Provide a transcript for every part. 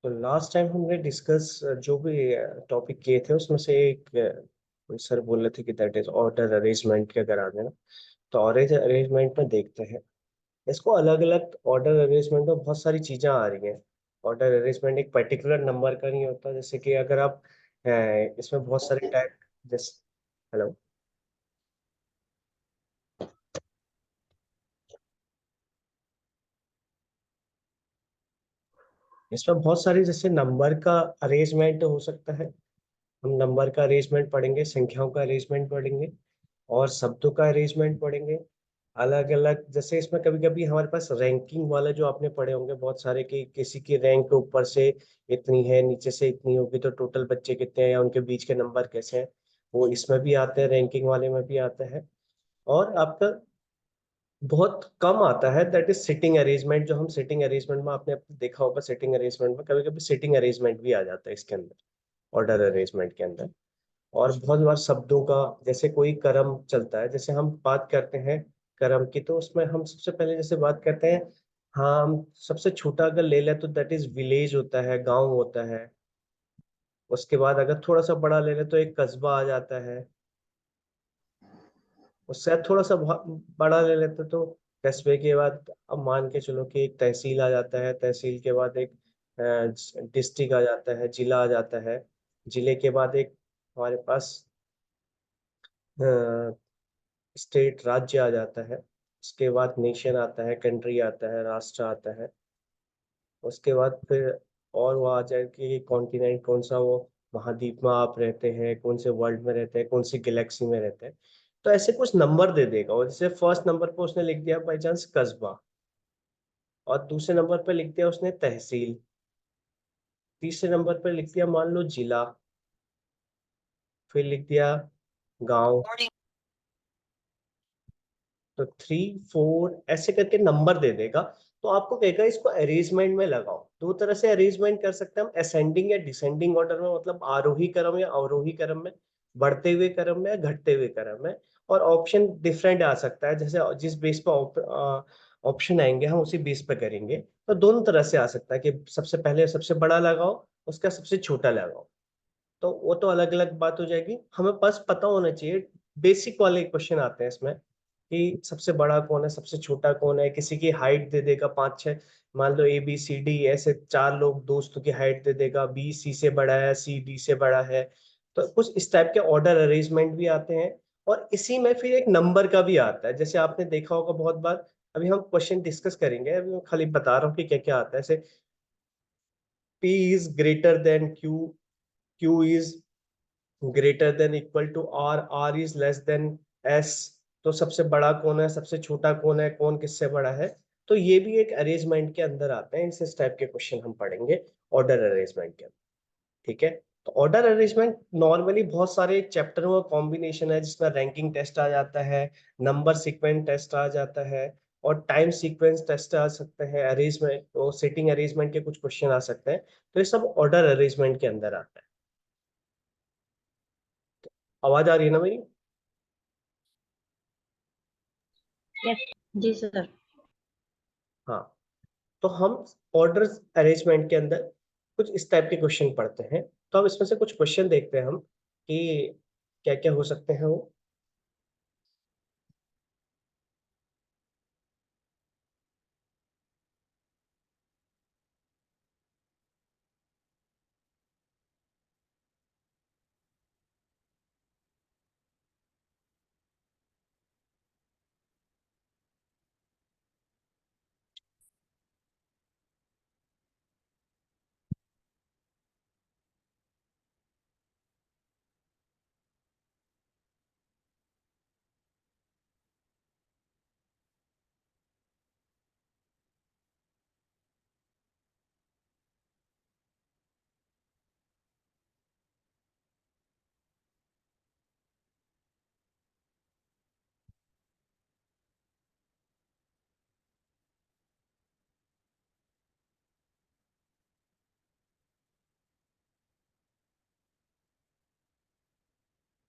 तो last time हमने discuss जो भी टॉपिक किए थे उसमें से एक कोई सर बोल रहे थे कि दैट इज ऑर्डर अरेंजमेंट के करा देना। तो ऑर्डर अरेंजमेंट में देखते हैं इसको। अलग अलग ऑर्डर अरेंजमेंट में बहुत सारी चीजें आ रही हैं। ऑर्डर अरेंजमेंट एक पर्टिकुलर नंबर का नहीं होता। जैसे कि अगर आप इसमें बहुत सारे टाइप जैसे हेलो, इसमें बहुत सारी जैसे नंबर का अरेंजमेंट हो सकता है। हम नंबर का अरेंजमेंट पढ़ेंगे, संख्याओं का अरेंजमेंट पढ़ेंगे और शब्दों का अरेंजमेंट पढ़ेंगे। अलग अलग जैसे इसमें कभी कभी हमारे पास रैंकिंग वाला जो आपने पढ़े होंगे बहुत सारे कि किसी की रैंक ऊपर से इतनी है नीचे से इतनी होगी तो टोटल बच्चे कितने हैं या उनके बीच के नंबर कैसे हैं, वो इसमें भी आते हैं, रैंकिंग वाले में भी आता है। और आपका बहुत कम आता है दैट इज सिटिंग अरेंजमेंट। जो हम सिटिंग अरेंजमेंट में आपने देखा होगा, सिटिंग अरेंजमेंट में कभी कभी सिटिंग अरेंजमेंट भी आ जाता है इसके अंदर, ऑर्डर अरेंजमेंट के अंदर। और बहुत बार शब्दों का जैसे कोई कर्म चलता है, जैसे हम बात करते हैं कर्म की, तो उसमें हम सबसे पहले जैसे बात करते हैं, हाँ हम सबसे छोटा अगर ले लें तो दैट इज विलेज होता है, गांव होता है। उसके बाद अगर थोड़ा सा बड़ा ले लें तो एक कस्बा आ जाता है। उससे थोड़ा सा बड़ा ले लेते तो कस्बे के बाद अब मान के चलो कि एक तहसील आ जाता है, तहसील के बाद एक डिस्ट्रिक्ट आ जाता है, जिला आ जाता है, जिले के बाद एक हमारे पास स्टेट राज्य आ जाता है। उसके बाद नेशन आता है, कंट्री आता है, राष्ट्र आता है। उसके बाद फिर और वो आ जाए कि कॉन्टिनेंट कौन सा, वो महाद्वीप में आप रहते हैं, कौन से वर्ल्ड में रहते हैं, कौन सी गैलेक्सी में रहते हैं। तो ऐसे कुछ नंबर दे देगा। और जैसे फर्स्ट नंबर पे उसने लिख दिया बाई चांस कस्बा, और दूसरे नंबर पे लिख दिया उसने तहसील, तीसरे नंबर पे लिख दिया मान लो जिला, फिर लिख दिया गांव। तो 3 4 ऐसे करके नंबर दे देगा। तो आपको कहेगा इसको अरेंजमेंट में लगाओ। दो तरह से अरेंजमेंट कर सकते हैं हम, असेंडिंग या डिसेंडिंग ऑर्डर में, मतलब आरोही क्रम या अवरोही क्रम में, बढ़ते हुए क्रम में या घटते हुए क्रम में। और ऑप्शन डिफरेंट आ सकता है, जैसे जिस बेस पर ऑप्शन आएंगे हम उसी बेस पे करेंगे। तो दोनों तरह से आ सकता है कि सबसे पहले सबसे बड़ा लगाओ, उसका सबसे छोटा लगाओ। तो वो तो अलग अलग बात हो जाएगी। हमें बस पता होना चाहिए, बेसिक वाले क्वेश्चन आते हैं इसमें कि सबसे बड़ा कौन है, सबसे छोटा कौन है। किसी की हाइट दे देगा 5 6, मान लो ABCD ऐसे 4 लोग दोस्तों की हाइट दे देगा, B C से बड़ा है, C D से बड़ा है। तो कुछ इस टाइप के ऑर्डर अरेंजमेंट भी आते हैं। और इसी में फिर एक नंबर का भी आता है, जैसे आपने देखा होगा बहुत बार। अभी हम क्वेश्चन डिस्कस करेंगे, अभी मैं खाली बता रहा हूँ कि क्या क्या आता है। जैसे P is greater than Q, Q is greater than equal to R, R is less than S. तो सबसे बड़ा कौन है, सबसे छोटा कौन है, कौन किससे बड़ा है। तो ये भी एक अरेंजमेंट के अंदर आते हैं। इस टाइप के क्वेश्चन हम पढ़ेंगे ऑर्डर अरेंजमेंट के अंदर। ठीक है। तो ऑर्डर अरेंजमेंट नॉर्मली बहुत सारे चैप्टरों का कॉम्बिनेशन है, जिसमें रैंकिंग टेस्ट आ जाता है, नंबर सीक्वेंस टेस्ट आ जाता है, और टाइम सीक्वेंस टेस्ट आ सकते हैं, अरेंजमेंट और सेटिंग अरेंजमेंट के कुछ क्वेश्चन आ सकते हैं। तो ये सब ऑर्डर अरेंजमेंट के अंदर आता है। आवाज आ रही है ना मेरी? यस। जी सर। हाँ। तो हम ऑर्डर अरेंजमेंट के अंदर कुछ इस टाइप के क्वेश्चन पढ़ते हैं। तो अब इसमें से कुछ क्वेश्चन देखते हैं हम कि क्या क्या हो सकते हैं वो।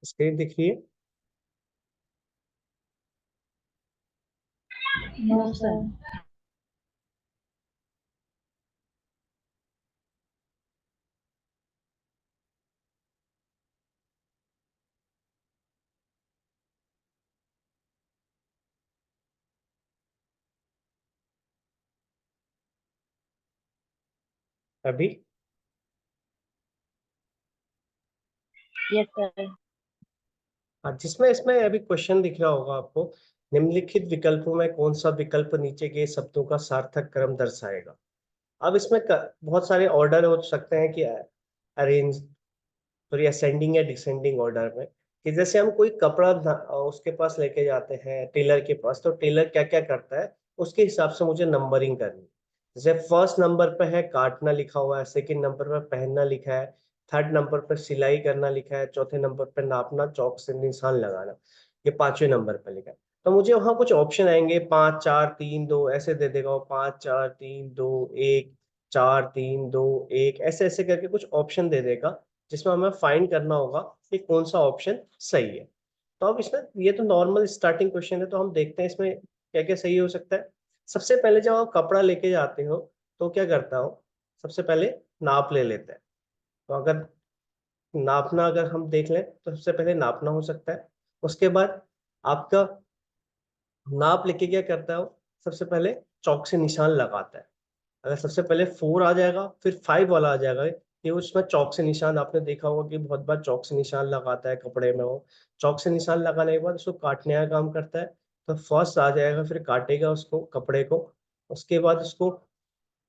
स्क्रीन दिख रही है? No sir. अभी Yes, sir. हाँ, जिसमें इसमें अभी क्वेश्चन दिख रहा होगा आपको, निम्नलिखित विकल्पों में कौन सा विकल्प नीचे के शब्दों का सार्थक क्रम दर्शाएगा। अब इसमें बहुत सारे ऑर्डर हो सकते हैं कि अरेंज, सॉरी असेंडिंग या डिसेंडिंग ऑर्डर में, कि जैसे हम कोई कपड़ा उसके पास लेके जाते हैं टेलर के पास, तो टेलर क्या क्या करता है उसके हिसाब से मुझे नंबरिंग करनी है। जैसे फर्स्ट नंबर पे है काटना लिखा हुआ है, सेकंड नंबर पे पहनना लिखा है, थर्ड नंबर पे सिलाई करना लिखा है, चौथे नंबर पे नापना चौक से निशान लगाना, ये पांचवें नंबर पे लिखा है। तो मुझे वहां कुछ ऑप्शन आएंगे, 5 4 3 2 ऐसे दे देगा वो, 5 4 3 2 1, 4 3 2 1 ऐसे ऐसे करके कुछ ऑप्शन दे देगा, जिसमें हमें फाइंड करना होगा कि कौन सा ऑप्शन सही है। तो अब इसमें ये तो नॉर्मल स्टार्टिंग क्वेश्चन है, तो हम देखते हैं इसमें क्या क्या सही हो सकता है। सबसे पहले जब आप कपड़ा लेके जाते हो तो क्या करता हो, सबसे पहले नाप ले लेते हैं। तो अगर नापना अगर हम देख लें तो सबसे पहले नापना हो सकता है। उसके बाद आपका नाप लेके क्या करता है वो, सबसे पहले चौक से निशान लगाता है। अगर सबसे पहले 4 आ जाएगा फिर 5 वाला आ जाएगा, ये उसमें चौक से निशान आपने देखा होगा कि बहुत बार चौक से निशान लगाता है कपड़े में वो। चौक से निशान लगाने के बाद उसको काटने का काम करता है। तो फर्स्ट आ जाएगा, फिर काटेगा उसको कपड़े को, उसके बाद उसको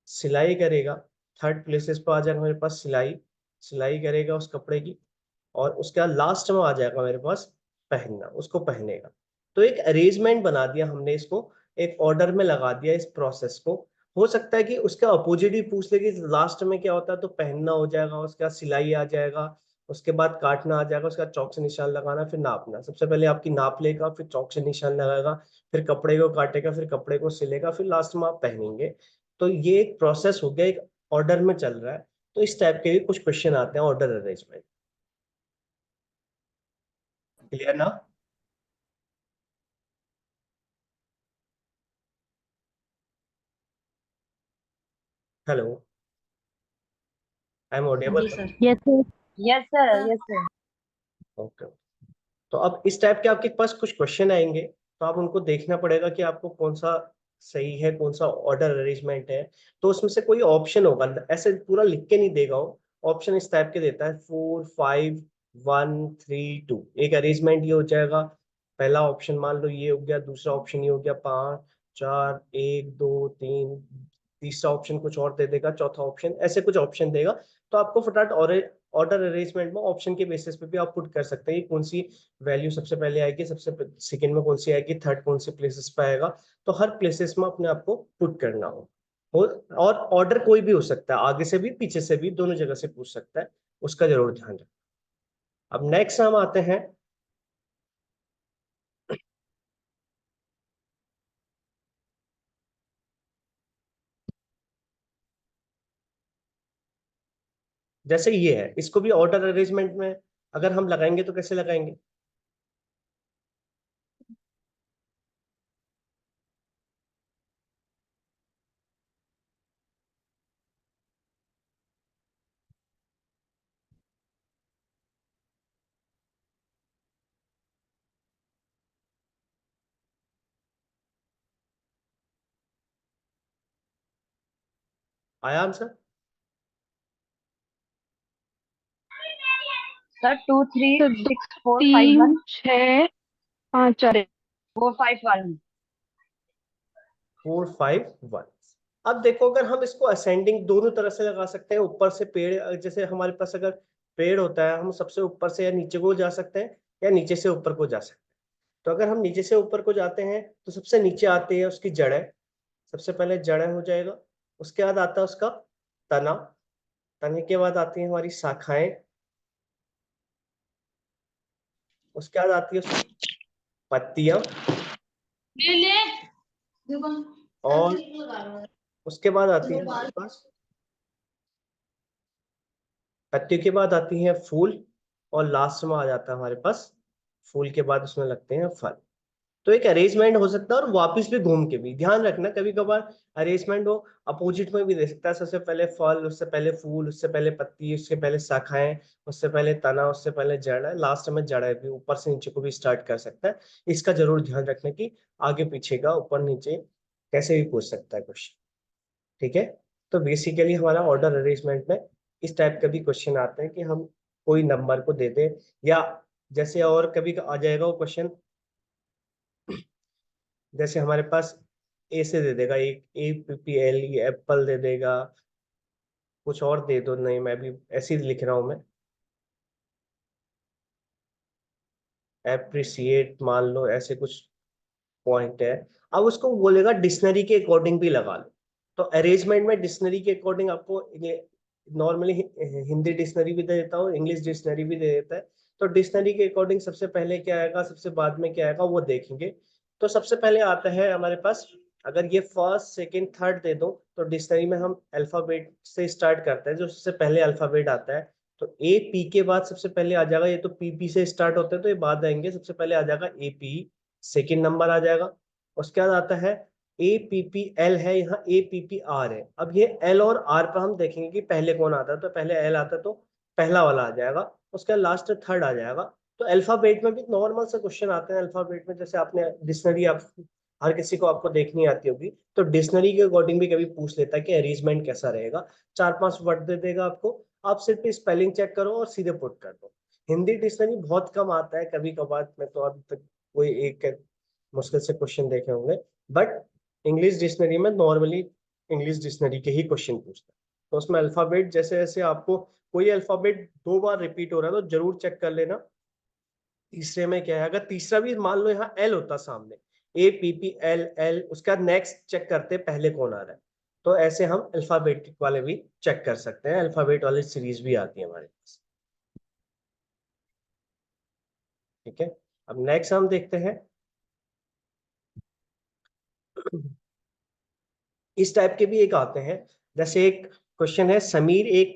सिलाई करेगा। थर्ड प्लेसेस पर आ जाएगा मेरे पास सिलाई, सिलाई करेगा उस कपड़े की। और उसके बाद लास्ट में आ जाएगा मेरे पास पहनना, उसको पहनेगा। तो एक अरेंजमेंट बना दिया हमने इसको, एक ऑर्डर में लगा दिया इस प्रोसेस को। हो सकता है कि उसका अपोजिट ही पूछ ले कि लास्ट में क्या होता है, तो पहनना हो जाएगा, उसके बाद सिलाई आ जाएगा, उसके बाद काटना आ जाएगा, उसके बाद चौक से निशान लगाना, फिर नापना। सबसे पहले आपकी नाप लेगा, फिर चौक से निशान लगाएगा, फिर कपड़े को काटेगा, फिर कपड़े को सिलेगा, फिर लास्ट में आप पहनेंगे। तो ये एक प्रोसेस हो गया, एक ऑर्डर में चल रहा है। तो इस टाइप के भी कुछ क्वेश्चन आते हैं ऑर्डर अरेंजमेंट। क्लियर ना? Hello, I am audible? जी sir. Yes, sir. Yes, sir. Yes, sir. Okay. तो अब इस टाइप के आपके पास कुछ क्वेश्चन आएंगे, तो आप उनको देखना पड़ेगा कि आपको कौन सा सही है, कौन सा ऑर्डर अरेंजमेंट है। तो उसमें से कोई ऑप्शन होगा, ऐसे पूरा लिख के नहीं देगा वो, ऑप्शन इस टाइप के देता है, 4 5 1 3 2, एक अरेंजमेंट ये हो जाएगा। पहला ऑप्शन मान लो ये हो गया, दूसरा ऑप्शन ये हो गया, 5 4 1 2 3, तीसरा ऑप्शन कुछ और दे देगा, चौथा ऑप्शन, ऐसे कुछ ऑप्शन देगा। तो आपको फटाफट ऑर्डर अरेंजमेंट में ऑप्शन के बेसिस पे भी आप पुट कर सकते हैं कि कौन सी वैल्यू सबसे पहले आएगी, सबसे सेकंड में कौन सी आएगी, थर्ड कौन से प्लेसेस पे आएगा। तो हर प्लेसेस में अपने आप को पुट करना हो। और ऑर्डर कोई भी हो सकता है, आगे से भी पीछे से भी, दोनों जगह से पूछ सकता है, उसका जरूर ध्यान रखें। अब नेक्स्ट हम आते हैं, जैसे ये है, इसको भी ऑर्डर अरेंजमेंट में अगर हम लगाएंगे तो कैसे लगाएंगे। आया आंसर? Sir, 2 3 तो 6 4 5 तीन 1 छः पाँच चार 4 5 1. 4 5 1। अब देखो, अगर हम इसको असेंडिंग दोनों तरह से लगा सकते हैं, ऊपर से पेड़, जैसे हमारे पास अगर पेड़ होता है, हम सबसे ऊपर से या नीचे को जा सकते हैं, या नीचे से ऊपर को जा सकते हैं। तो अगर हम नीचे से ऊपर को जाते हैं तो सबसे नीचे आती है उसकी जड़ें, सबसे पहले जड़ें हो जाएगा। उसके बाद आता है उसका तना, तने के बाद आती है हमारी शाखाएं, उसके बाद आती है उसकी पत्तियां, ले ले. और उसके बाद आती है हमारे पास, पत्तियों के बाद आती है फूल, और लास्ट में आ जाता है हमारे पास, फूल के बाद उसमें लगते हैं फल। तो एक अरेंजमेंट हो सकता है, और वापस भी घूम के भी ध्यान रखना, कभी कभार अरेंजमेंट हो अपोजिट में भी दे सकता है, सबसे पहले फल, उससे पहले फूल, उससे पहले पत्ती, उससे पहले शाखाएं, उससे पहले तना, उससे पहले जड़ है, लास्ट में जड़ है भी, ऊपर से नीचे को भी स्टार्ट कर सकता है। इसका जरूर ध्यान रखना कि आगे पीछे का, ऊपर नीचे कैसे भी पूछ सकता है क्वेश्चन। ठीक है? तो बेसिकली हमारा ऑर्डर अरेंजमेंट में इस टाइप का भी क्वेश्चन आते हैं कि हम कोई नंबर को दे दें, या जैसे और कभी आ जाएगा वो क्वेश्चन, जैसे हमारे पास ए से दे देगा, एक APPL, एप्पल दे देगा, कुछ और दे दो, नहीं मैं भी ऐसे ही लिख रहा हूं मैं, एप्रिसिएट मान लो, ऐसे कुछ पॉइंट है। अब उसको बोलेगा डिक्शनरी के अकॉर्डिंग भी लगा लो। तो अरेंजमेंट में डिक्शनरी के अकॉर्डिंग आपको नॉर्मली हिंदी डिक्शनरी भी दे देता हूँ, इंग्लिश डिक्शनरी भी दे देता है। तो डिक्शनरी के अकॉर्डिंग सबसे पहले क्या आएगा, सबसे बाद में क्या आएगा वो देखेंगे। तो सबसे पहले आता है हमारे पास, अगर ये फर्स्ट सेकंड थर्ड दे दो तो डिक्शनरी में हम अल्फाबेट से स्टार्ट करते हैं, जो सबसे पहले अल्फाबेट आता है। तो AP के बाद सबसे पहले आ जाएगा, ये तो PP से स्टार्ट होते हैं तो ये बाद आएंगे, सबसे पहले आ जाएगा AP, सेकंड नंबर आ जाएगा। उसके बाद आता है APPL है, यहाँ APPR है। अब ये L और R पर हम देखेंगे कि पहले कौन आता है, तो पहले L आता है तो पहला वाला आ जाएगा, उसका लास्ट थर्ड आ जाएगा। तो अल्फाबेट में भी नॉर्मल से क्वेश्चन आते हैं। अल्फाबेट में जैसे आपने डिक्शनरी, आप हर किसी को आपको देखनी आती होगी, तो डिक्शनरी के अकॉर्डिंग भी कभी पूछ लेता है कि अरेंजमेंट कैसा रहेगा। 4-5 वर्ड दे देगा आपको, आप सिर्फ स्पेलिंग चेक करो और सीधे पुट कर दो। हिंदी डिक्शनरी बहुत कम आता है, कभी कभार, मैं तो अभी तक कोई एक मुश्किल से क्वेश्चन देखे होंगे। बट इंग्लिश डिक्शनरी में नॉर्मली इंग्लिश डिक्शनरी के ही क्वेश्चन पूछता है। तो उसमें अल्फाबेट जैसे जैसे आपको कोई अल्फाबेट 2 बार रिपीट हो रहा है तो जरूर चेक कर लेना। तीसरे में क्या है, अगर तीसरा भी मान लो यहाँ L होता सामने, APPL, उसके बाद नेक्स्ट चेक करते पहले कौन आ रहा है। तो ऐसे हम अल्फाबेटिक वाले भी चेक कर सकते हैं, अल्फाबेट वाली सीरीज भी आती है हमारे पास। ठीक है, अब नेक्स्ट हम देखते हैं। इस टाइप के भी एक आते हैं, जैसे एक क्वेश्चन है, समीर एक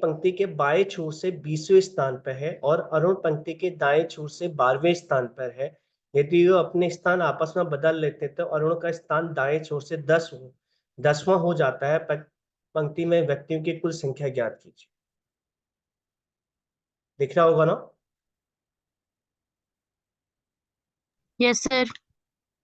पंक्ति के बाएं छोर से 20वें स्थान पर है और अरुण पंक्ति के दाएं छोर से 12वें स्थान पर है। यदि वो अपने स्थान आपस में बदल लेते तो अरुण का स्थान दाएं छोर से 10वां हो जाता है। पंक्ति में व्यक्तियों की कुल संख्या ज्ञात कीजिए। दिख रहा होगा ना? Yes sir.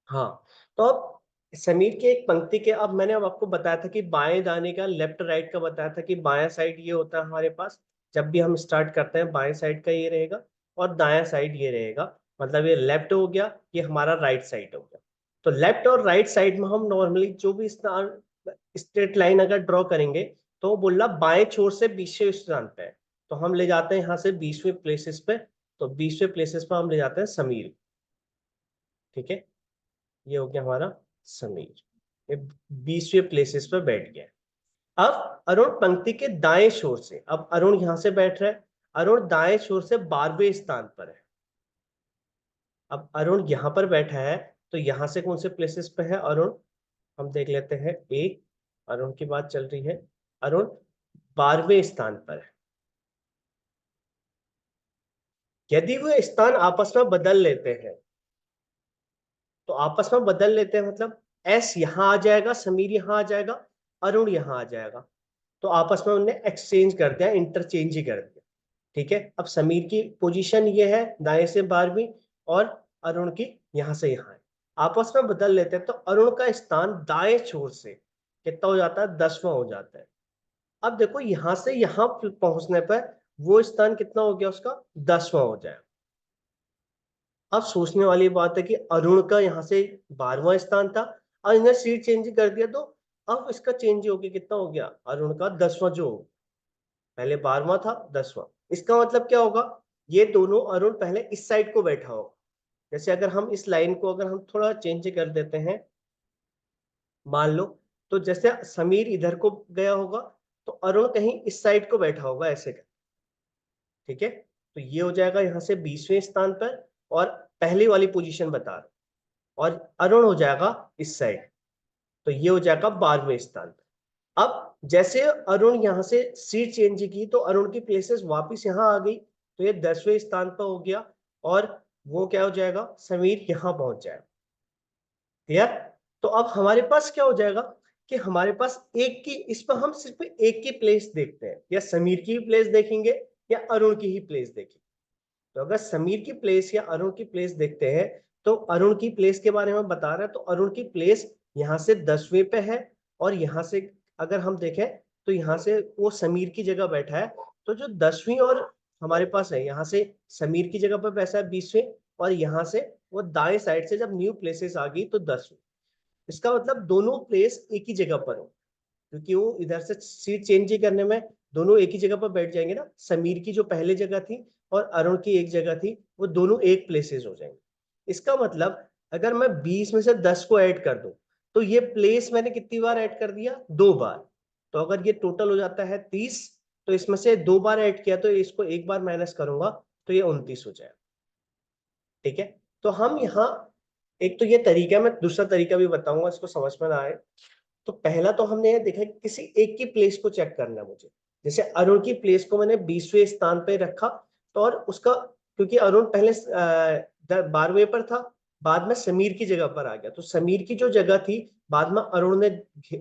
हाँ। तो अब समीर के एक पंक्ति के, अब मैंने अब आपको बताया था कि बाएं दाने का, लेफ्ट राइट का बताया था कि बाएं साइड ये होता है हमारे पास, जब भी हम स्टार्ट करते हैं बाएं साइड का ये रहेगा और दायां साइड ये रहेगा। मतलब ये लेफ्ट हो गया, ये हमारा राइट साइड हो गया। तो लेफ्ट और राइट साइड में हम नॉर्मली जो भी स्ट्रेट लाइन अगर ड्रॉ करेंगे तो वो बोल रहा बाएं छोर से 20वें स्थान पे है, तो हम ले जाते हैं यहाँ से 20वें प्लेसेस पे। तो 20वें प्लेसेस पे हम ले जाते हैं समीर। ठीक है, ये हो गया हमारा समीर, ये 20वें प्लेसेस पर बैठ गया। अब अरुण पंक्ति के दाएं छोर से, अब अरुण यहां से बैठ रहा है, अरुण दाएं छोर से 12वें स्थान पर है। अब अरुण यहां पर बैठा है तो यहां से कौन से प्लेसेस पे है अरुण, हम देख लेते हैं। एक, अरुण की बात चल रही है, अरुण 12वें स्थान पर है। यदि वो स्थान आपस में बदल लेते हैं, तो आपस में बदल लेते हैं मतलब एस यहां आ जाएगा, समीर यहां आ जाएगा, अरुण यहां आ जाएगा, तो आपस में उन्हें एक्सचेंज कर दिया, इंटरचेंज ही कर दिया। ठीक है, अब समीर की पोजीशन ये है दाएं से 12वीं और अरुण की यहां से यहां है, आपस में बदल लेते हैं तो अरुण का स्थान दाएं छोर से कितना हो जाता है, 10वां हो जाता है। अब देखो यहां से यहां पहुंचने पर वो स्थान कितना हो गया उसका, 10वां हो जाएगा। अब सोचने वाली बात है कि अरुण का यहाँ से 12वां स्थान था और इन्हें सीट चेंज कर दिया, तो अब इसका चेंज हो गया, कितना हो गया, अरुण का 10वां, जो पहले 12वां था 10वां। इसका मतलब क्या होगा, ये दोनों अरुण पहले इस साइड को बैठा होगा। जैसे अगर हम इस लाइन को अगर हम थोड़ा चेंज कर देते हैं, मान लो, तो जैसे समीर इधर को गया होगा तो अरुण कहीं इस साइड को बैठा होगा ऐसे कर। ठीक है, तो ये हो जाएगा यहाँ से 20वें स्थान पर और पहली वाली पोजीशन बता रहा, और अरुण हो जाएगा इस साइड, तो ये हो जाएगा 12वें स्थान पर। अब जैसे अरुण यहां से सीट चेंज की तो अरुण की प्लेसेस वापस यहां आ गई, तो ये 10वें स्थान पर हो गया और वो क्या हो जाएगा, समीर यहां पहुंच जाएगा। क्लियर? तो अब हमारे पास क्या हो जाएगा कि हमारे पास एक की, इस पर हम सिर्फ एक की प्लेस देखते हैं, या समीर की प्लेस देखेंगे या अरुण की ही प्लेस देखेंगे। तो अगर समीर की प्लेस या अरुण की प्लेस देखते हैं तो अरुण की प्लेस के बारे में बता रहा है, तो अरुण की प्लेस यहाँ से 10वें पे है, और यहाँ से अगर हम देखें तो यहाँ से वो समीर की जगह बैठा है, तो जो 10वीं और हमारे पास है, यहाँ से समीर की जगह पर बैठा है 20वें, और यहाँ से वो दाएं साइड से जब न्यू प्लेसेस आ गई तो 10वीं। इसका मतलब दोनों प्लेस एक ही जगह पर हो, क्योंकि वो इधर से सीट चेंज ही करने में दोनों एक ही जगह पर बैठ जाएंगे ना। समीर की जो पहले जगह थी और अरुण की एक जगह थी, वो दोनों एक प्लेसेस हो जाएंगे। इसका मतलब अगर मैं 20 में से 10 को ऐड कर दूं, तो ये प्लेस मैंने कितनी बार ऐड कर दिया? 2 बार। तो अगर ये टोटल हो जाता है 30, तो इसमें से 2 बार ऐड किया, तो इसको एक बार माइनस करूंगा तो ये 29 हो जाएगा। ठीक है, तो हम यहाँ एक तो ये तरीका, मैं दूसरा तरीका भी बताऊंगा, इसको समझ में ना आए तो पहला तो हमने ये देखा कि किसी एक की प्लेस को चेक करना है मुझे। जैसे अरुण की प्लेस को मैंने 20वें स्थान पे रखा, तो और उसका, क्योंकि अरुण पहले 12वें पर था, बाद में समीर की जगह पर आ गया, तो समीर की जो जगह थी बाद में अरुण ने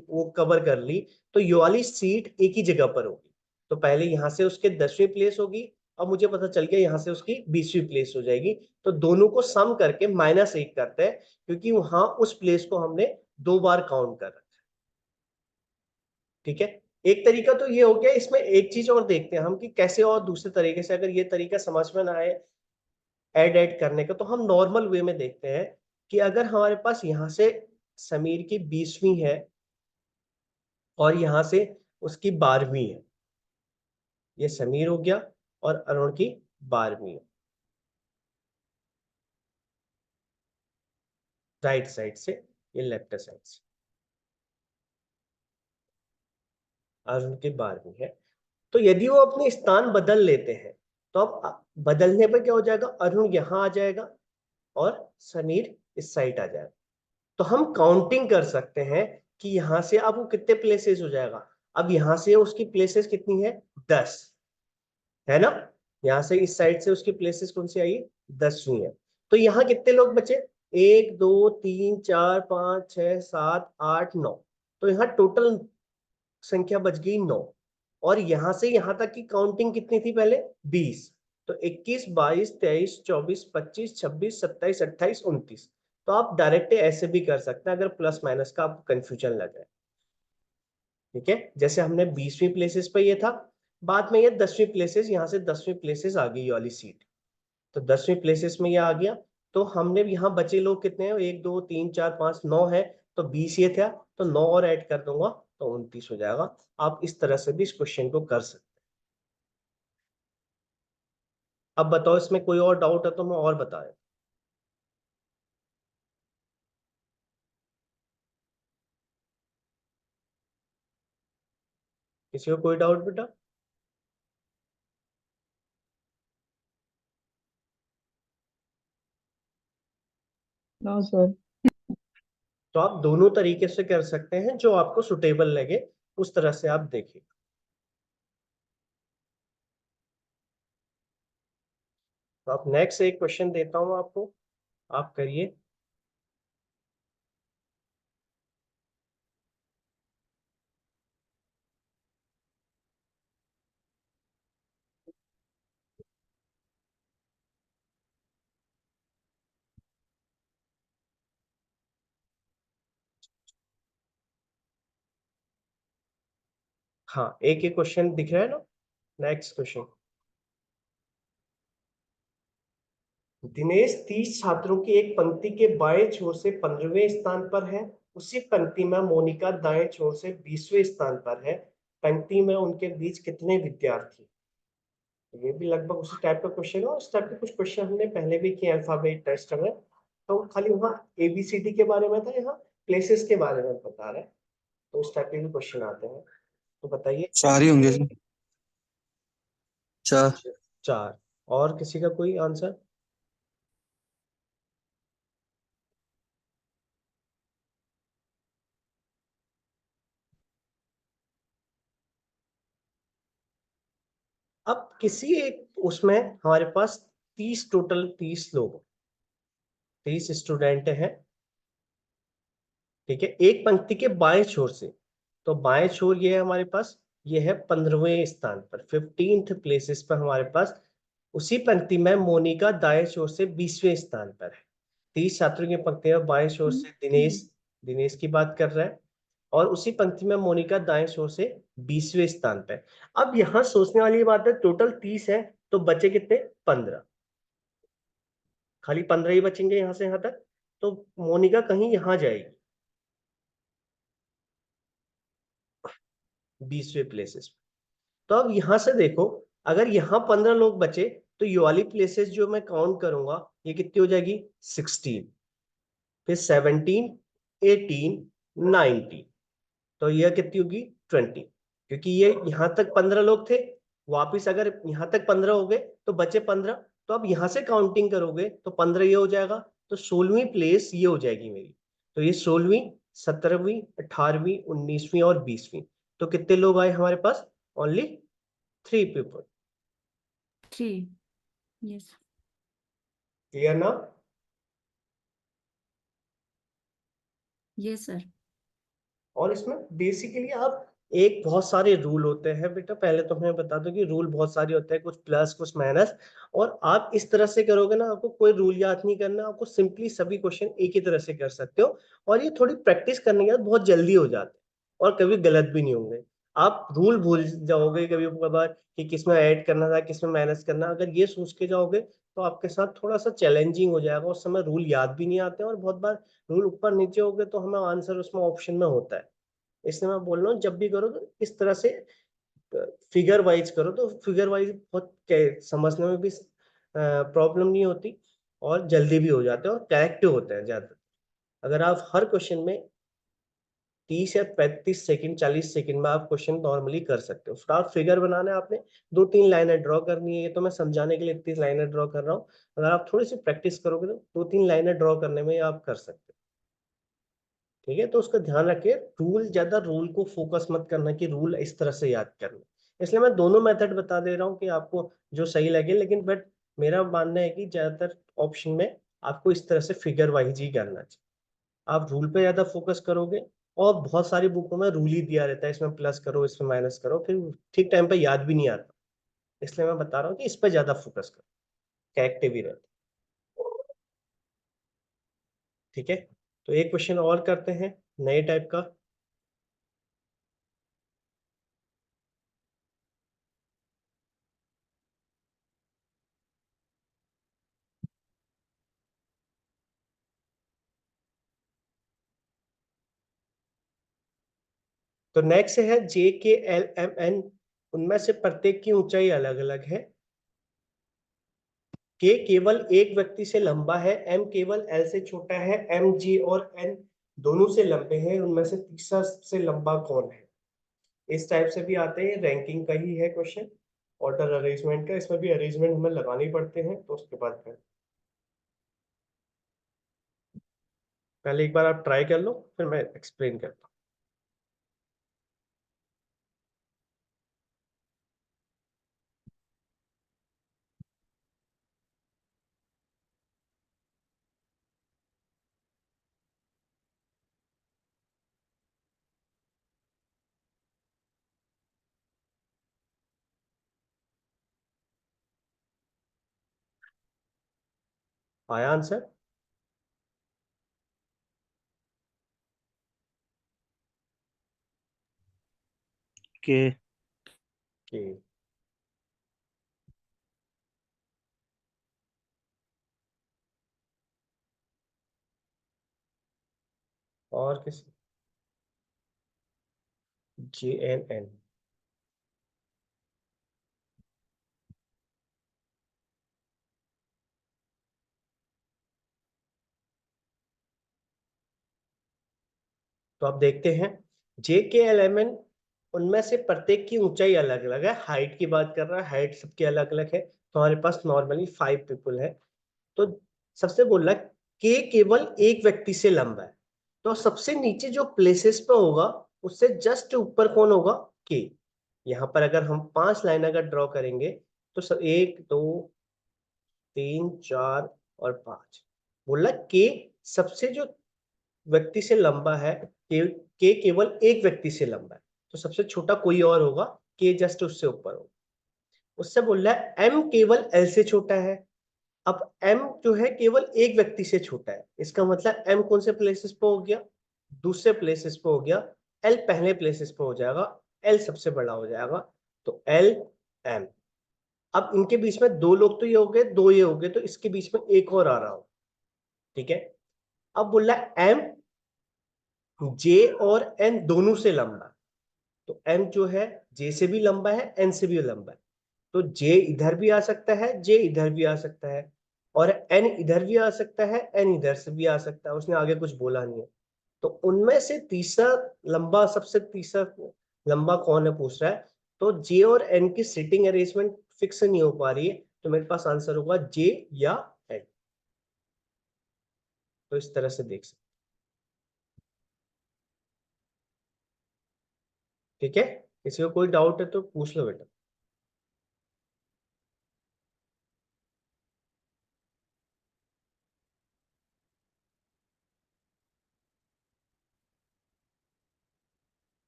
वो कवर कर ली, तो ये वाली सीट एक ही जगह पर होगी। तो पहले यहाँ से उसके 10वीं प्लेस होगी, अब मुझे पता चल गया यहाँ से उसकी 20वीं प्लेस हो जाएगी। तो दोनों को सम करके -1 करते हैं, क्योंकि वहां उस प्लेस को हमने 2 बार काउंट कर रखा। ठीक है, एक तरीका तो ये हो गया। इसमें एक चीज और देखते हैं हम कि कैसे और दूसरे तरीके से, अगर ये तरीका समझ में ना आए ऐड करने का, तो हम नॉर्मल वे में देखते हैं कि अगर हमारे पास यहाँ से समीर की 20वीं है और यहाँ से उसकी 12वीं है, ये समीर हो गया और अरुण की 12वीं है, राइट साइड से, ये लेफ्ट साइड से अरुण की 12वीं है। तो यदि वो अपने स्थान बदल लेते हैं, तो अब बदलने पर क्या हो जाएगा? अरुण यहाँ आ जाएगा और समीर इस साइड आ जाएगा। तो हम काउंटिंग कर सकते हैं कि यहां से अब वो कितने प्लेसेस हो जाएगा। अब यहां से उसकी प्लेसेस कितनी है? 10 है ना। यहां से इस साइड से उसकी प्लेसेस कौन सी आई? 10वीं है। तो यहाँ कितने लोग बचे? 1 2 3 4 5 6 7 8 9। तो यहाँ टोटल संख्या बच गई 9। और यहां से यहां तक की काउंटिंग कितनी थी पहले? 20। तो 21 22 23 24 25 26 27 28 29। तो आप डायरेक्ट ऐसे भी कर सकते हैं अगर प्लस माइनस का आपको कंफ्यूजन लगे। ठीक है, जैसे हमने 20वीं प्लेसेस पे ये था, बाद में ये 10वीं प्लेसेस, यहाँ से 10वीं प्लेसेस आ गई ये वाली सीट। तो 10वीं प्लेसेस में ये आ गया। तो हमने यहाँ बचे लोग कितने हैं? 1 2 3 4 5 9 है, तो 20 ये था, तो 9 और ऐड कर दूंगा तो 29 हो जाएगा। आप इस तरह से भी इस क्वेश्चन को कर सकते हैं। अब बताओ, इसमें कोई और डाउट है तो मैं और बता दूं। किसी को कोई डाउट बेटा? No sir. तो आप दोनों तरीके से कर सकते हैं, जो आपको सुटेबल लगे उस तरह से आप देखिए। तो आप नेक्स्ट एक क्वेश्चन देता हूं आपको, आप करिए। हाँ, एक एक क्वेश्चन दिख रहा है ना। Next question. दिनेश 30 छात्रों की एक पंक्ति के बाएं छोर से 15वें स्थान पर है। उसी पंक्ति में मोनिका दाएं छोर से 20वें स्थान पर है। पंक्ति में उनके बीच कितने विद्यार्थी? ये भी लगभग उसी टाइप का क्वेश्चन है। इस टाइप के कुछ क्वेश्चन हमने पहले भी किए अल्फाबेट टेस्ट में। तो खाली वहाँ ABCD के बारे में था, यहाँ प्लेसेस के बारे में बता रहे हैं। तो उस टाइप के भी क्वेश्चन आते हैं। तो बताइए। 4 ही होंगे सर। 4। 4। और किसी का कोई आंसर? अब किसी एक उसमें हमारे पास 30 टोटल 30 लोग, 30 स्टूडेंट हैं। ठीक है, एक पंक्ति के बाएं छोर से, तो बाएं छोर ये है हमारे पास, ये है 15वें स्थान पर, 15th प्लेसेस पर हमारे पास। उसी पंक्ति में मोनिका दाएं छोर से 20वें स्थान पर है। 30 छात्रों की पंक्ति में बाएं छोर से दिनेश दिनेश की बात कर रहा है, और उसी पंक्ति में मोनिका दाएं छोर से 20वें स्थान पे। अब यहां सोचने वाली बात है, टोटल 30 है तो बचे कितने, 15, खाली 15 ही बचेंगे यहां से यहां तक, तो मोनिका कहीं यहां जाएगी 20वें प्लेसेस। तो अब यहां से देखो, अगर यहाँ 15 लोग बचे तो ये वाली प्लेसेस जो मैं काउंट करूंगा ये कितनी हो जाएगी, 16, फिर 17, 18, 19, तो ये कितनी होगी, 20, क्योंकि ये यहां तक 15 लोग थे, वापिस अगर यहां तक 15 हो गए तो बचे 15, तो अब यहां से काउंटिंग करोगे तो 15 ये हो जाएगा, तो 16वीं प्लेस ये हो जाएगी मेरी। तो ये 16वीं, 17वीं, 18वीं, 19वीं और 20वीं, तो कितने लोग आए हमारे पास, ओनली 3 पीपल। 3, yes. क्लियर ना? Yes, sir. और इसमें बेसिकली आप, एक बहुत सारे रूल होते हैं बेटा, पहले तो मैं बता दूं कि रूल बहुत सारे होते हैं, कुछ प्लस कुछ माइनस, और आप इस तरह से करोगे ना, आपको कोई रूल याद नहीं करना, आपको सिंपली सभी क्वेश्चन एक ही तरह से कर सकते हो, और ये थोड़ी प्रैक्टिस करने के बाद बहुत जल्दी हो जाते हैं और कभी गलत भी नहीं होंगे। आप रूल भूल जाओगे कभी कभार कि किसमें ऐड करना था किसमें माइनस करना, अगर ये सोच के जाओगे तो आपके साथ थोड़ा सा चैलेंजिंग हो जाएगा, उस समय रूल याद भी नहीं आते हैं, और बहुत बार रूल ऊपर नीचे हो गए तो हमें आंसर उसमें ऑप्शन में होता है। इसलिए मैं बोल रहा हूँ जब भी करो तो इस तरह से फिगर वाइज करो, तो फिगर वाइज बहुत समझने में भी प्रॉब्लम नहीं होती, और जल्दी भी हो जाते हैं और करेक्ट होते हैं ज्यादा। अगर आप हर क्वेश्चन में 30 या 35 सेकंड 40 सेकंड में आप क्वेश्चन नॉर्मली कर सकते हो। फटाफट फिगर बनाना है आपने, 2-3 लाइनें ड्रॉ करनी है, ये तो मैं समझाने के लिए इतनी लाइनें ड्रॉ कर रहा हूँ, अगर आप थोड़ी सी प्रैक्टिस करोगे तो 2-3 लाइनें ड्रॉ करने में आप कर सकते हो। ठीक है, तो उसका ध्यान रखिए, रूल ज्यादा रूल को फोकस मत करना कि रूल इस तरह से याद करना। इसलिए मैं दोनों मेथड बता दे रहा हूँ कि आपको जो सही लगे, लेकिन बट मेरा मानना है कि ज्यादातर ऑप्शन में आपको इस तरह से फिगर वाइज ही करना चाहिए। आप रूल पे ज्यादा फोकस करोगे, और बहुत सारी बुकों में रूल ही दिया रहता है, इसमें प्लस करो इसमें माइनस करो, फिर ठीक टाइम पे याद भी नहीं आता। इसलिए मैं बता रहा हूँ कि इस पे ज्यादा फोकस करो, करेक्टिव ही रहता। ठीक है, तो एक क्वेश्चन और करते हैं नए टाइप का। तो नेक्स्ट है JKLMN, उनमें से प्रत्येक की ऊंचाई अलग अलग है। K केवल एक व्यक्ति से लंबा है, M केवल L से छोटा है, M, G और N दोनों से लंबे हैं, उनमें से तीसरा सबसे लंबा कौन है। इस टाइप से भी आते हैं, रैंकिंग का ही है क्वेश्चन, ऑर्डर अरेंजमेंट का, इसमें भी अरेंजमेंट हमें लगाने पड़ते हैं, तो उसके बाद फिर पहले एक बार आप ट्राई कर लो, फिर मैं एक्सप्लेन करता हूँ। आया आंसर? के कि और किसी, JNN। तो आप देखते हैं JKLMN, उनमें से प्रत्येक की ऊंचाई अलग अलग है, हाइट की बात कर रहा है, हाइट सबकी अलग अलग है, तो हमारे पास नॉर्मली 5 पीपल है। तो सबसे बोल रहा है के केवल एक व्यक्ति से लंबा है, तो सबसे नीचे जो प्लेसेस पे होगा उससे जस्ट ऊपर कौन होगा, के। यहाँ पर अगर हम 5 लाइन अगर ड्रॉ करेंगे तो सब 1 2 3 4 और 5, बोला के सबसे जो व्यक्ति से लंबा है, के केवल एक व्यक्ति से लंबा है, तो सबसे छोटा कोई और होगा, के जस्ट उससे ऊपर होगा। उससे बोल रहा है एम केवल एल से छोटा है। अब एम जो है केवल एक व्यक्ति से छोटा है, इसका मतलब एम कौन से प्लेसेस पे हो गया, दूसरे प्लेसेस पे हो गया, एल पहले प्लेसेस पे हो जाएगा, एल सबसे बड़ा हो जाएगा, तो एल एम। अब इनके बीच में दो लोग तो ये हो गए, दो ये हो गए, तो इसके बीच में एक और आ रहा हो, ठीक है। अब बोल रहा है एम जे और एन दोनों से लंबा, तो एम जो है जे से भी लंबा है, एन से भी लंबा है, तो जे इधर भी आ सकता है, जे इधर भी आ सकता है, और एन इधर भी आ सकता है, एन इधर से भी आ सकता है, उसने आगे कुछ बोला नहीं है। तो उनमें से तीसरा लंबा, सबसे तीसरा लंबा कौन है पूछ रहा है, तो जे और एन की सिटिंग अरेंजमेंट फिक्स नहीं हो पा रही है, तो मेरे पास आंसर होगा जे या एन। तो इस तरह से देख सकते, ठीक है। किसी को कोई डाउट है तो पूछ लो बेटा।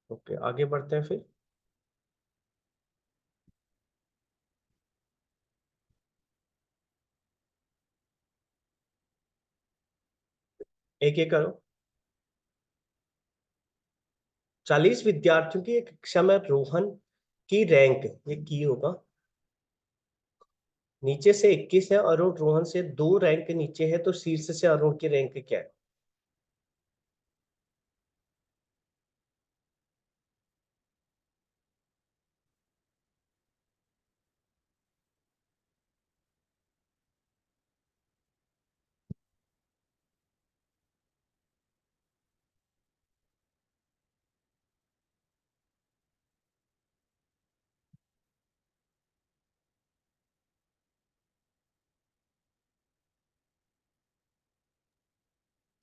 ओके, आगे बढ़ते हैं फिर। एक एक करो। 40 विद्यार्थियों की एक कक्षा में रोहन की रैंक, ये की होगा, नीचे से 21 है, अरुण रोहन से 2 रैंक नीचे है, तो शीर्ष से अरुण की रैंक क्या है?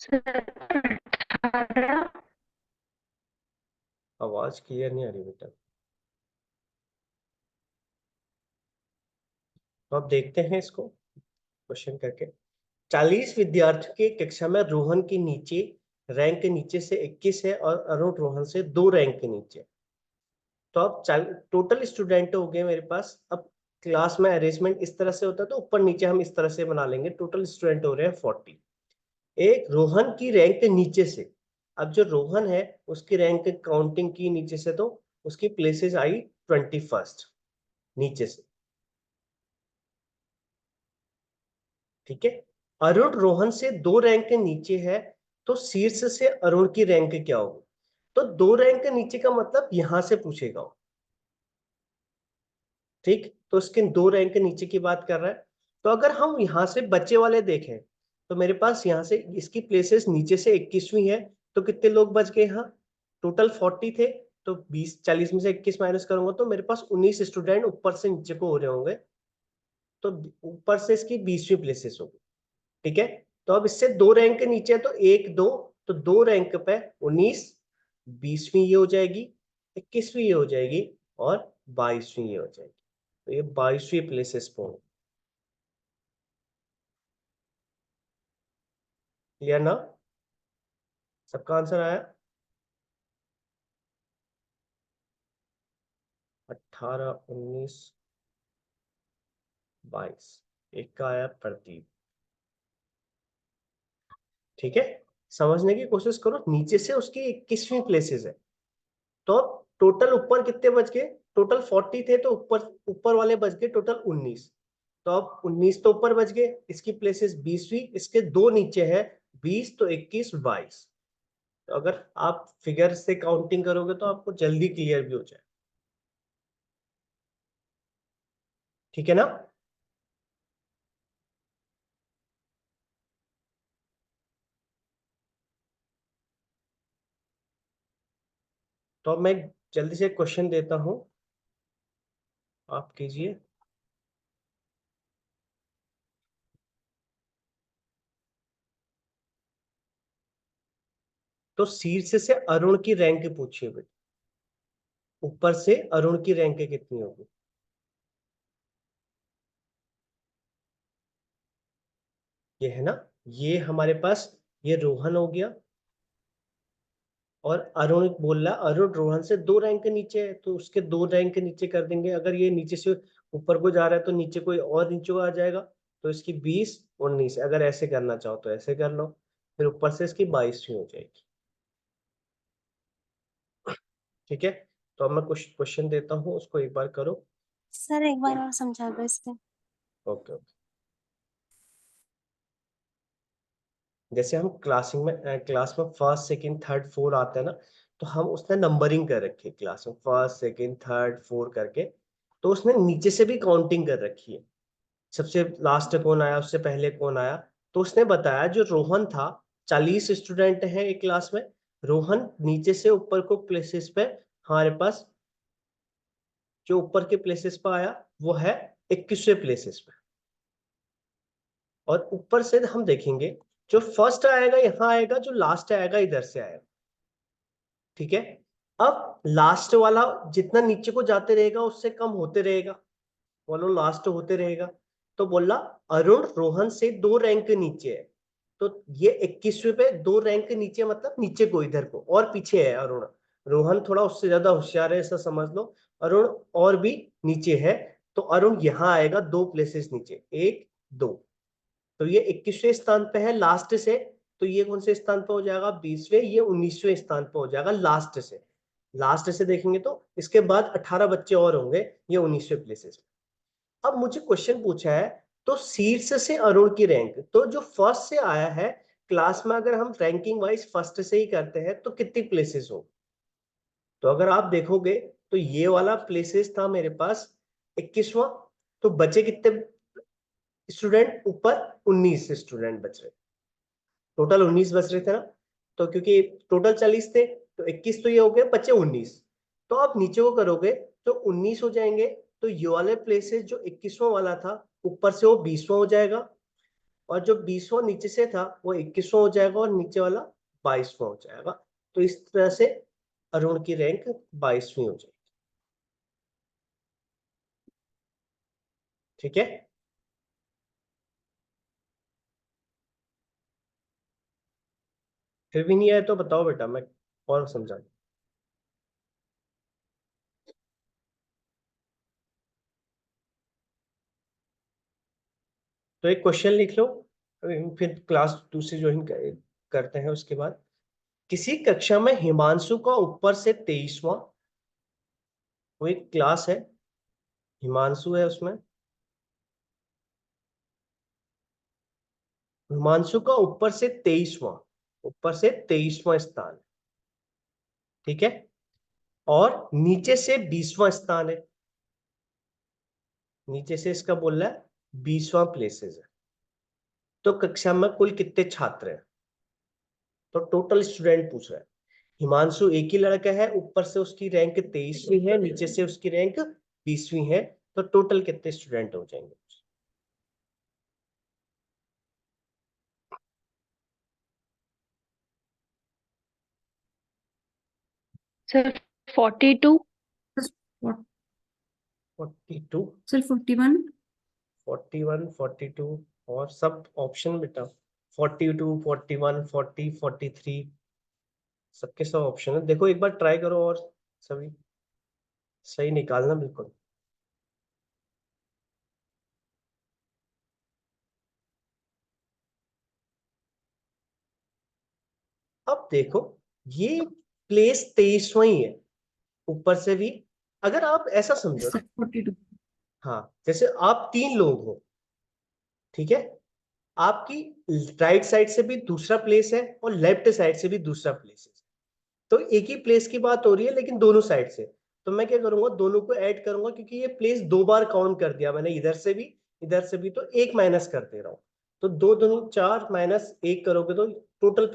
सर 18। आवाज क्लियर नहीं आ रही बेटा। तो अब देखते हैं इसको क्वेश्चन करके। 40 विद्यार्थियों की कक्षा में रोहन की नीचे रैंक नीचे से 21 है, और अरुण रोहन से 2 रैंक नीचे। तो अब टोटल स्टूडेंट हो गए मेरे पास। अब क्लास में अरेंजमेंट इस तरह से होता है, तो ऊपर नीचे हम इस तरह से बना लेंगे। टोटल स्टूडेंट हो रहे हैं 40। एक रोहन की रैंक नीचे से, अब जो रोहन है उसकी रैंक काउंटिंग की नीचे से, तो उसकी प्लेसेस आई 21st नीचे से, ठीक है। अरुण रोहन से 2 रैंक नीचे है, तो शीर्ष से अरुण की रैंक क्या होगी? तो 2 रैंक नीचे का मतलब यहां से पूछेगा, ठीक। तो इसके 2 रैंक नीचे की बात कर रहा है। तो अगर हम यहां से बच्चे वाले देखें, तो मेरे पास यहां से इसकी प्लेसेस नीचे से 21वीं है, तो कितने लोग बच गए यहाँ? टोटल 40 थे, तो 40 में से 21 माइनस करूंगा तो मेरे पास 19 स्टूडेंट ऊपर से नीचे को हो रहे होंगे, तो ऊपर से इसकी 20वीं प्लेसेस होगी, ठीक है। तो अब इससे 2 रैंक नीचे है, तो 1 2, तो 2 रैंक पे 19, 20वीं ये हो जाएगी, 21वीं ये हो जाएगी, और 22वीं ये हो जाएगी। तो ये 22वीं प्लेसेस पे होंगे। क्लियर ना? सबका आंसर आया? 18 19 22, एक का आया प्रदीप, ठीक है। समझने की कोशिश करो, नीचे से उसकी 21वीं प्लेसेस है, तो टोटल ऊपर कितने बच गए? टोटल 40 थे, तो ऊपर ऊपर वाले बच गए टोटल 19। तो अब 19 तो ऊपर बच गए, इसकी प्लेसेस 20वीं, इसके 2 नीचे है, 20 तो 21 22। तो अगर आप फिगर से काउंटिंग करोगे तो आपको जल्दी क्लियर भी हो जाए, ठीक है ना? तो अब मैं जल्दी से क्वेश्चन देता हूं, आप कीजिए। तो शीर्ष से अरुण की रैंक पूछिए बेटा, ऊपर से अरुण की रैंक कितनी होगी? ये है ना, ये हमारे पास, ये रोहन हो गया, और अरुण बोल रहा अरुण रोहन से 2 रैंक नीचे है, तो उसके 2 रैंक नीचे कर देंगे। अगर ये नीचे से ऊपर को जा रहा है तो नीचे कोई और नीचे को आ जाएगा, तो इसकी 20 19, अगर ऐसे करना चाहो तो ऐसे कर लो, फिर ऊपर से इसकी 22वीं हो जाएगी। ठीक है, तो अब मैं कुछ क्वेश्चन देता हूँ, उसको एक बार करो। सर एक बार और समझा दो इससे। Okay okay. जैसे हम क्लास में फर्स्ट सेकंड थर्ड फोर आते हैं ना, तो हम उसने नंबरिंग कर रखी है क्लास में, फर्स्ट सेकंड थर्ड फोर करके, तो उसने नीचे से भी काउंटिंग कर रखी है, सबसे लास्ट कौन आया, उससे पहले कौन आया। तो उसने बताया जो रोहन था, 40 स्टूडेंट है एक क्लास में, रोहन नीचे से ऊपर को प्लेसेस पे हमारे पास जो ऊपर के प्लेसेस पे आया वो है 21वें प्लेसेस पे, और ऊपर से हम देखेंगे जो फर्स्ट आएगा यहाँ आएगा, जो लास्ट आएगा इधर से आएगा। ठीक है, अब लास्ट वाला जितना नीचे को जाते रहेगा उससे कम होते रहेगा, बोलो लास्ट होते रहेगा। तो बोला अरुण रोहन से 2 रैंक नीचे है, तो ये 21वें पे 2 रैंक नीचे, मतलब नीचे को इधर को और पीछे है अरुण, रोहन थोड़ा उससे ज्यादा होशियार है ऐसा समझ लो, अरुण और भी नीचे है, तो अरुण यहाँ आएगा 2 प्लेसेस नीचे, 1 2, तो ये 21वें स्थान पे है लास्ट से, तो ये कौन से स्थान पे हो जाएगा, 20वें, ये 19वें स्थान पे हो जाएगा लास्ट से। लास्ट से देखेंगे तो इसके बाद 18 बच्चे और होंगे, ये 19वें प्लेसेस। अब मुझे क्वेश्चन पूछा है, तो शीर्ष से अरुण की रैंक, तो जो फर्स्ट से आया है क्लास में, अगर हम रैंकिंग वाइज फर्स्ट से ही करते हैं तो कितनी प्लेसेस हो। तो अगर आप देखोगे तो ये वाला प्लेसेस था मेरे पास 21वां, तो बचे कितने स्टूडेंट, ऊपर 19 स्टूडेंट बच रहे, टोटल 19 बच रहे थे ना, तो क्योंकि टोटल 40 थे तो 21 तो ये हो गए, बचे 19, तो आप नीचे को करोगे तो 19 हो जाएंगे, तो ये वाले प्लेसेस जो 21वां वाला था ऊपर से वो 20वां हो जाएगा, और जो 20वां नीचे से था वो 21वां हो जाएगा, और नीचे वाला 22वां हो जाएगा। तो इस तरह से अरुण की रैंक 22वीं हो जाएगी। ठीक है, फिर भी नहीं आया तो बताओ बेटा, मैं और समझा दूं। तो एक क्वेश्चन लिख लो, फिर क्लास दूसरी ज्वाइन करते हैं उसके बाद। किसी कक्षा में हिमांशु का ऊपर से 23वां, वो एक क्लास है, हिमांशु है उसमें, हिमांशु का ऊपर से 23वां, ऊपर से 23वां स्थान, ठीक है, और नीचे से 20वां स्थान है, नीचे से इसका बोल रहा है 20वां प्लेसेस है। तो कक्षा में कुल कितने छात्र हैं, तो टोटल स्टूडेंट पूछ रहा है। हिमांशु एक ही लड़का है, ऊपर से उसकी रैंक 23वीं है, नीचे से उसकी रैंक 20वीं है, तो टोटल कितने स्टूडेंट हो जाएंगे। सर 42। 42, सर 41। 41, 42 और सब ऑप्शन बेटा, 42, 41, 40, 43, सबके सब ऑप्शन है, देखो एक बार ट्राई करो और सभी सही निकालना बिल्कुल। अब देखो ये प्लेस 23वां ही है, ऊपर से भी, अगर आप ऐसा समझो, सर 42। हाँ जैसे आप 3 लोग हो, ठीक है, आपकी राइट साइड से भी दूसरा प्लेस है और लेफ्ट साइड से भी दूसरा प्लेस है, तो एक ही प्लेस की बात हो रही है लेकिन दोनों साइड से, तो मैं क्या करूंगा, दोनों को ऐड करूंगा, क्योंकि ये प्लेस 2 बार काउंट कर दिया मैंने, इधर से भी तो एक माइनस कर दे रहा हूं, तो 2 दूनी 4 माइनस 1 करोगे तो टोटल